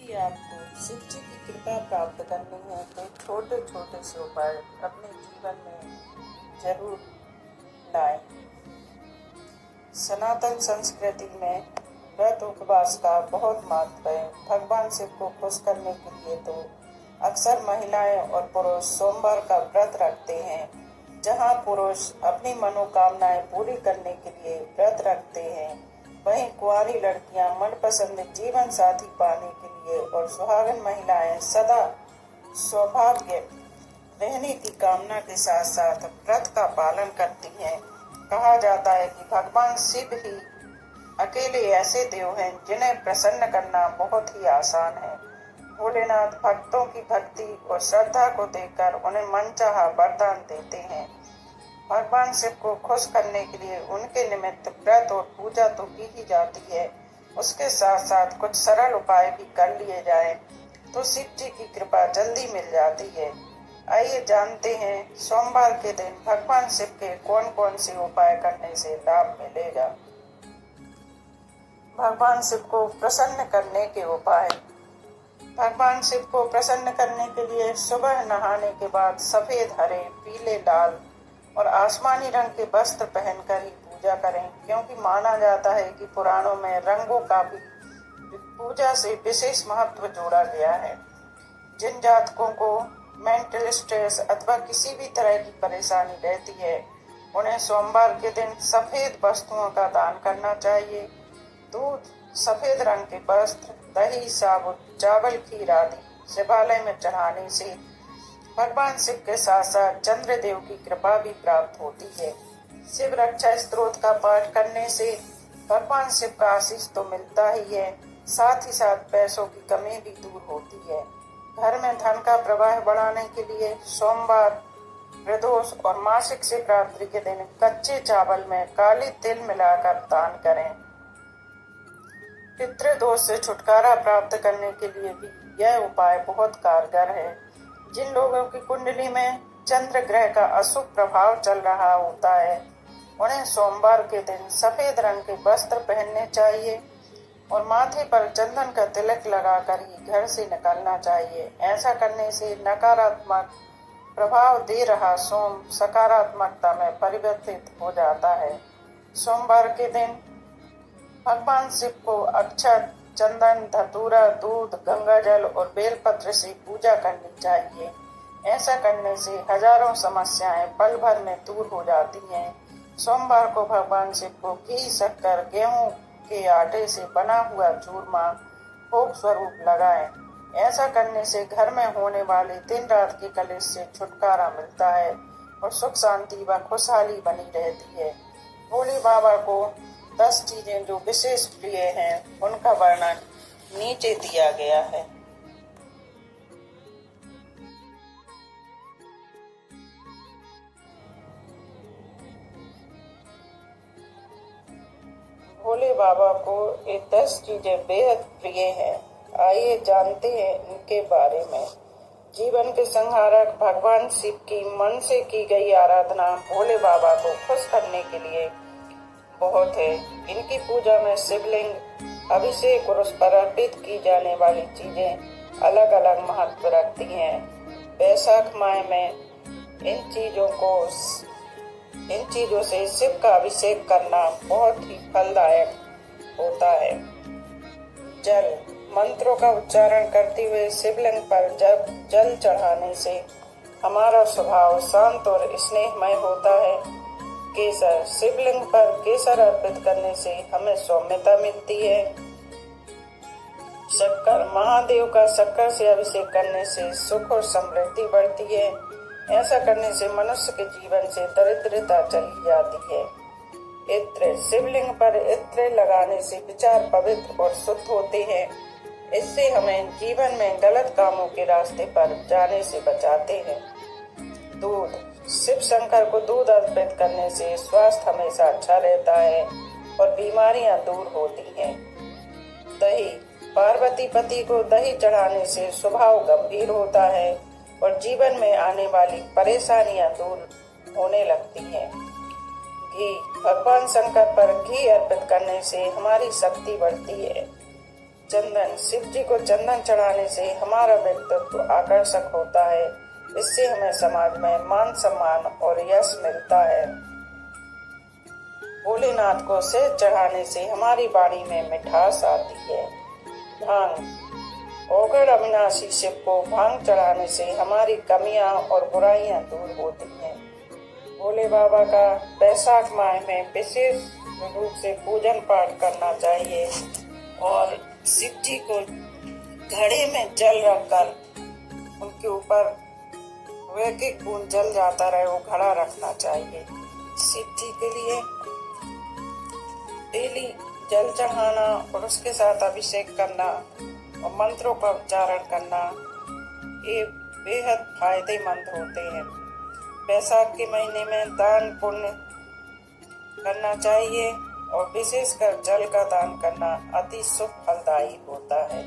यदि आपको शिव जी की कृपा प्राप्त करनी है तो छोटे छोटे से उपाय अपने जीवन में जरूर लाएं। सनातन संस्कृति में व्रत उपवास का बहुत महत्व है। भगवान शिव को खुश करने के लिए तो अक्सर महिलाएं और पुरुष सोमवार का व्रत रखते हैं। जहां पुरुष अपनी मनोकामनाएं पूरी करने के लिए व्रत रखते हैं, वहीं कुंवारी लड़कियां मनपसंद जीवन साथी पाने के लिए और सुहागन महिलाएं सदा सौभाग्य रहने की कामना के साथ साथ व्रत का पालन करती हैं। कहा जाता है कि भगवान शिव ही अकेले ऐसे देव हैं जिन्हें प्रसन्न करना बहुत ही आसान है। भोलेनाथ भक्तों की भक्ति और श्रद्धा को देखकर उन्हें मनचाहा वरदान देते हैं। भगवान शिव को खुश करने के लिए उनके निमित्त व्रत और पूजा तो की ही जाती है, उसके साथ साथ कुछ सरल उपाय भी कर लिए जाएं तो शिव जी की कृपा जल्दी मिल जाती है। आइए जानते हैं सोमवार के दिन भगवान शिव के कौन कौन से उपाय करने से लाभ मिलेगा। भगवान शिव को प्रसन्न करने के उपाय। भगवान शिव को प्रसन्न करने के लिए सुबह नहाने के बाद सफेद, हरे, पीले, लाल और आसमानी रंग के वस्त्र पहनकर ही पूजा करें, क्योंकि माना जाता है कि पुराणों में रंगों का भी पूजा से विशेष महत्व जोड़ा गया है। जिन जातकों को मेंटल स्ट्रेस अथवा किसी भी तरह की परेशानी रहती है, उन्हें सोमवार के दिन सफेद वस्तुओं का दान करना चाहिए। दूध, सफेद रंग के वस्त्र, दही, साबुत, चावल, खीर आदि शिवालय में चढ़ाने से भगवान शिव के साथ साथ चंद्रदेव की कृपा भी प्राप्त होती है। शिव रक्षा स्तोत्र का पाठ करने से भगवान शिव का आशीष तो मिलता ही है, साथ ही साथ पैसों की कमी भी दूर होती है। घर में धन का प्रवाह बढ़ाने के लिए सोमवार, प्रदोष और मासिक शिवरात्रि के दिन कच्चे चावल में काले तिल मिलाकर दान करें। पितृदोष से छुटकारा प्राप्त करने के लिए भी यह उपाय बहुत कारगर है। जिन लोगों की कुंडली में चंद्र ग्रह का अशुभ प्रभाव चल रहा होता है, उन्हें सोमवार के दिन सफेद रंग के वस्त्र पहनने चाहिए और माथे पर चंदन का तिलक लगाकर ही घर से निकलना चाहिए। ऐसा करने से नकारात्मक प्रभाव दे रहा सोम सकारात्मकता में परिवर्तित हो जाता है। सोमवार के दिन भगवान शिव को अक्षत, चंदन, धतूरा, दूध, गंगा जल और बेलपत्र से पूजा करनी चाहिए। ऐसा करने से हजारों समस्याएं पल भर में दूर हो जाती हैं। सोमवार को भगवान शिव को घी, शक्कर, गेहूं के आटे से बना हुआ चूरमा भोग स्वरूप लगाएं। ऐसा करने से घर में होने वाले दिन रात के कलेश से छुटकारा मिलता है और सुख शांति व खुशहाली बनी रहती है। भोले बाबा को 10 चीजें जो विशेष प्रिय हैं, उनका वर्णन नीचे दिया गया है। भोले बाबा को ये 10 चीजें बेहद प्रिय हैं। आइए जानते हैं इनके बारे में। जीवन के संहारक भगवान शिव की मन से की गई आराधना भोले बाबा को खुश करने के लिए बहुत है। इनकी पूजा में शिवलिंग, अभिषेक और उस पर अर्पित की जाने वाली चीजें अलग अलग महत्व रखती हैं। वैशाख माह में इन चीजों से शिव का अभिषेक करना बहुत ही फलदायक होता है। जल, मंत्रों का उच्चारण करते हुए शिवलिंग पर जब जल चढ़ाने से हमारा स्वभाव शांत और स्नेहमय होता है। केसर, शिवलिंग पर केसर अर्पित करने से हमें सौम्यता मिलती है। शक्कर, महादेव का शक्कर से अभिषेक करने से सुख और समृद्धि बढ़ती है। ऐसा करने से मनुष्य के जीवन से दरिद्रता चली जाती है। इत्र, शिवलिंग पर इत्र लगाने से विचार पवित्र और शुद्ध होते हैं। इससे हमें जीवन में गलत कामों के रास्ते पर जाने से बचाते हैं। दूध, शिव शंकर को दूध अर्पित करने से स्वास्थ्य हमेशा अच्छा रहता है और बीमारियां दूर होती हैं। दही, पार्वती पति को दही चढ़ाने से स्वभाव गंभीर होता है और जीवन में आने वाली परेशानियां दूर होने लगती हैं। घी, भगवान शंकर पर घी अर्पित करने से हमारी शक्ति बढ़ती है। चंदन। शिव जी को चंदन चढ़ाने से हमारा व्यक्तित्व आकर्षक होता है। इससे हमें समाज में मान सम्मान और यश मिलता है। भोलेनाथ को सेज चढ़ाने से हमारी वाणी में मिठास आती है। भांग। ओगड़ अविनाशी शिव को भांग चढ़ाने से हमारी कमियां और बुराइयां दूर होती हैं। भोले बाबा का बैसाख माह में विशेष रूप से पूजन पाठ करना चाहिए और शिव जी को घड़े में जल रखकर उनके ऊपर एक एक बूंद जल जाता रहे वो घड़ा रखना चाहिए। शिव जी के लिए डेली जल चढ़ाना और उसके साथ अभिषेक करना और मंत्रों का उच्चारण करना ये बेहद फायदेमंद होते हैं। बैसाख के महीने में दान पुण्य करना चाहिए और विशेषकर जल का दान करना अति शुभ फलदायी होता है।